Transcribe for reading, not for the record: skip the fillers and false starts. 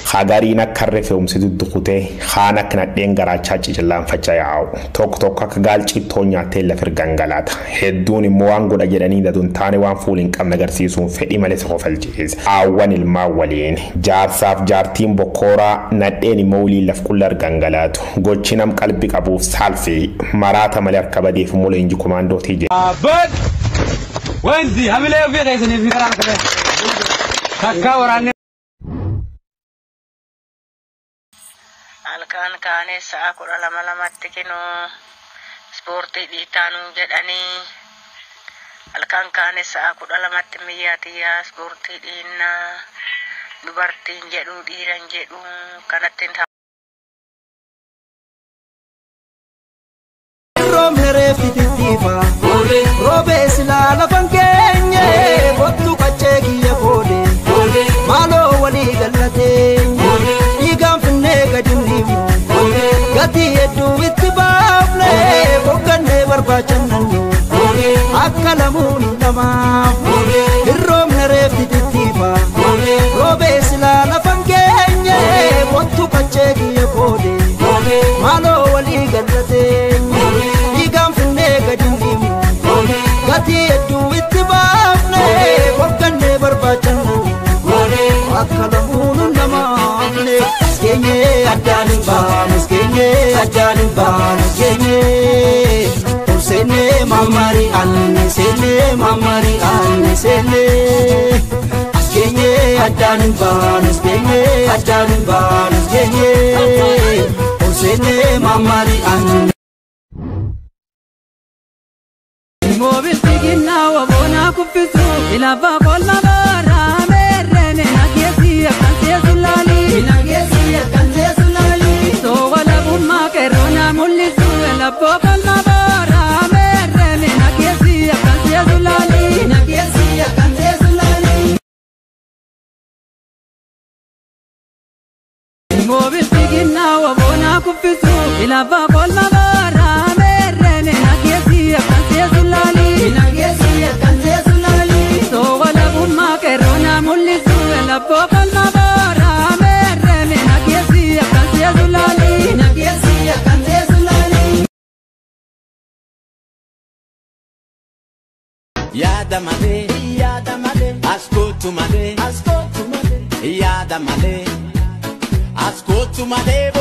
خاغارينا كرفه ومسدو دقوته خانا كندين غراچا چيچلان فچاياو توك توك كغالچي تونيا تيل فرغانغالات هدوني موانغو دجداني دون تاني وان فولين قم نغرسيسون فدي مالس خوفلجيز اون الماولين جار صاف جار تيم بوكورا نديني مولي لف كلر غانغالات غوچينم قلبي قبو سالفي مراتا ملر كبدي في مولينجي كوماندو تيجي بد وينزي عامل ايه في غيثني في كلام كده كاكا وراني Alkan kane sa aku lama-lama tikino sporti di tanu jedani alkan kane sa aku lama timiyati ya sporti dina dubarti jedu diran jedu kanatin romere fititiva robe silala fangenye bottu kachegi ya bode malo wali galate igam finne gadini gati edu itibable bokane barbachannu akalamun nama romere fititiva robe silala fangenye bottu kachegi ya bode malo wali galate igam finne gadini gati edu itibable bokane barbachannu akalamun nama Skenye adanin ba skenye Usene mamari anne sene Skenye adanin ba skenye Usene mamari anne Mobil tigina wa bona kufisu ila ba kolla bara mere na kiesi akanse sulali so wala bumma kerona mullisu la bokal mabara mere na kiesi akanse sulali mobil tigina wa bona kufisu ila ba kolla bara mere na kiesi akanse sulali so wala bumma kerona mullisu la bokal mabara mere na kiesi akanse sulali Yada male, ascoltu male, yada male, ascoltu male.